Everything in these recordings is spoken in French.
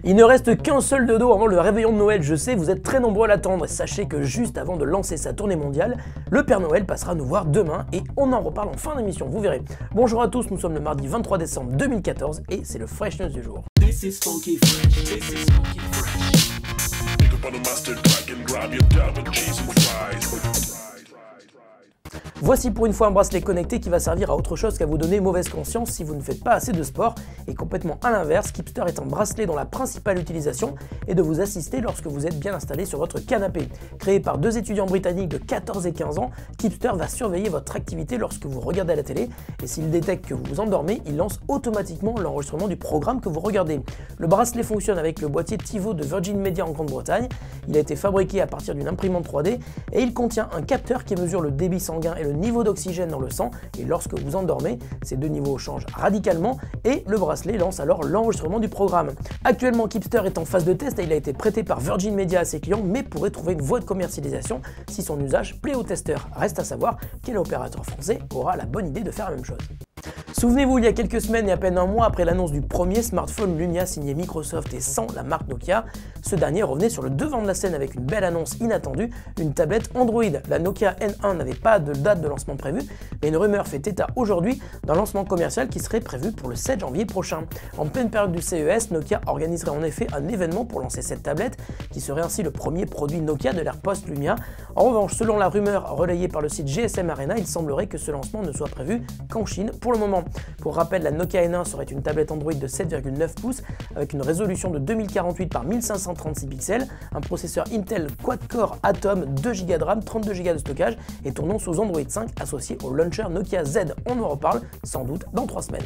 Il ne reste qu'un seul dodo avant le réveillon de Noël, je sais, vous êtes très nombreux à l'attendre. Sachez que juste avant de lancer sa tournée mondiale, le Père Noël passera nous voir demain et on en reparle en fin d'émission, vous verrez. Bonjour à tous, nous sommes le mardi 23 décembre 2014 et c'est le Fresh News du jour. This is funky fresh. This is funky fresh. Think about a mustard crack and grab your double cheese and fries. Voici pour une fois un bracelet connecté qui va servir à autre chose qu'à vous donner mauvaise conscience si vous ne faites pas assez de sport, et complètement à l'inverse, Keepster est un bracelet dont la principale utilisation est de vous assister lorsque vous êtes bien installé sur votre canapé. Créé par deux étudiants britanniques de 14 et 15 ans, Keepster va surveiller votre activité lorsque vous regardez la télé, et s'il détecte que vous vous endormez, il lance automatiquement l'enregistrement du programme que vous regardez. Le bracelet fonctionne avec le boîtier TiVo de Virgin Media en Grande-Bretagne, il a été fabriqué à partir d'une imprimante 3D, et il contient un capteur qui mesure le débit sanguin et le niveau d'oxygène dans le sang, et lorsque vous endormez, ces deux niveaux changent radicalement et le bracelet lance alors l'enregistrement du programme. Actuellement, Keepster est en phase de test et il a été prêté par Virgin Media à ses clients, mais pourrait trouver une voie de commercialisation si son usage plaît aux testeurs. Reste à savoir quel opérateur français aura la bonne idée de faire la même chose. Souvenez-vous, il y a quelques semaines et à peine un mois après l'annonce du premier smartphone Lumia signé Microsoft et sans la marque Nokia, ce dernier revenait sur le devant de la scène avec une belle annonce inattendue, une tablette Android. La Nokia N1 n'avait pas de date de lancement prévue, mais une rumeur fait état aujourd'hui d'un lancement commercial qui serait prévu pour le 7 janvier prochain. En pleine période du CES, Nokia organiserait en effet un événement pour lancer cette tablette, qui serait ainsi le premier produit Nokia de l'ère post-Lumia. En revanche, selon la rumeur relayée par le site GSM Arena, il semblerait que ce lancement ne soit prévu qu'en Chine pour le moment. Pour rappel, la Nokia N1 serait une tablette Android de 7,9 pouces avec une résolution de 2048 par 1536 pixels, un processeur Intel Quad-Core Atom, 2 Go de RAM, 32 Go de stockage et tournant sous Android 5 associé au launcher Nokia Z. On en reparle sans doute dans 3 semaines.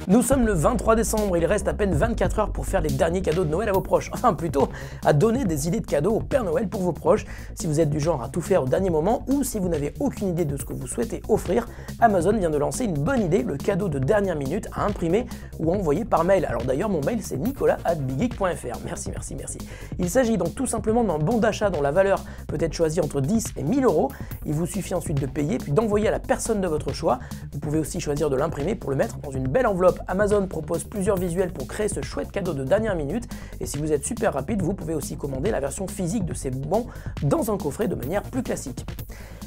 Nous sommes le 23 décembre, il reste à peine 24 heures pour faire les derniers cadeaux de Noël à vos proches. Enfin plutôt à donner des idées de cadeaux au Père Noël pour vos proches. Si vous êtes du genre à tout faire au dernier moment ou si vous n'avez aucune idée de ce que vous souhaitez offrir, Amazon vient de lancer une bonne idée, le cadeau de dernière minute à imprimer ou à envoyer par mail. Alors d'ailleurs mon mail c'est nicolas@biggeek.fr. Merci. Il s'agit donc tout simplement d'un bon d'achat dont la valeur peut être choisie entre 10 et 1000 euros. Il vous suffit ensuite de payer puis d'envoyer à la personne de votre choix. Vous pouvez aussi choisir de l'imprimer pour le mettre dans une belle enveloppe. Amazon propose plusieurs visuels pour créer ce chouette cadeau de dernière minute et si vous êtes super rapide, vous pouvez aussi commander la version physique de ces bons dans un coffret de manière plus classique.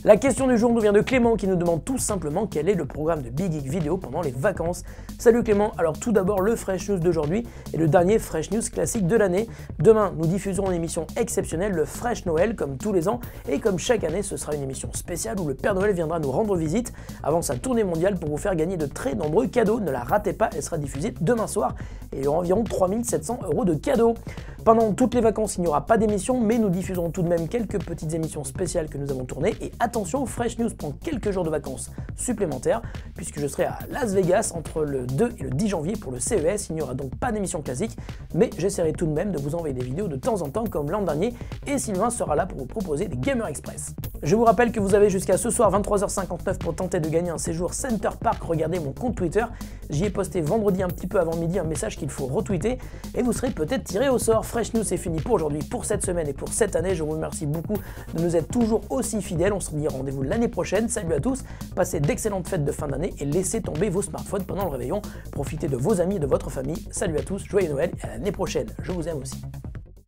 La question du jour nous vient de Clément qui nous demande tout simplement quel est le programme de Big Geek Vidéo pendant les vacances. Salut Clément, alors tout d'abord le Fresh News d'aujourd'hui et le dernier Fresh News classique de l'année. Demain, nous diffuserons une émission exceptionnelle, le Fresh Noël, comme tous les ans, et comme chaque année, ce sera une émission spéciale où le Père Noël viendra nous rendre visite avant sa tournée mondiale pour vous faire gagner de très nombreux cadeaux. Ne la ratez pas, elle sera diffusée demain soir et il y aura environ 3700 € de cadeaux. Pendant toutes les vacances, il n'y aura pas d'émission, mais nous diffuserons tout de même quelques petites émissions spéciales que nous avons tournées. Et attention, Fresh News prend quelques jours de vacances supplémentaires, puisque je serai à Las Vegas entre le 2 et le 10 janvier pour le CES. Il n'y aura donc pas d'émission classique, mais j'essaierai tout de même de vous envoyer des vidéos de temps en temps comme l'an dernier, et Sylvain sera là pour vous proposer des Gamer Express. Je vous rappelle que vous avez jusqu'à ce soir 23h59 pour tenter de gagner un séjour Center Park. Regardez mon compte Twitter, j'y ai posté vendredi un petit peu avant midi un message qu'il faut retweeter, et vous serez peut-être tiré au sort. Fresh News c'est fini pour aujourd'hui, pour cette semaine et pour cette année. Je vous remercie beaucoup de nous être toujours aussi fidèles. On se dit rendez-vous l'année prochaine. Salut à tous, passez d'excellentes fêtes de fin d'année et laissez tomber vos smartphones pendant le réveillon. Profitez de vos amis et de votre famille. Salut à tous, joyeux Noël et à l'année prochaine. Je vous aime aussi.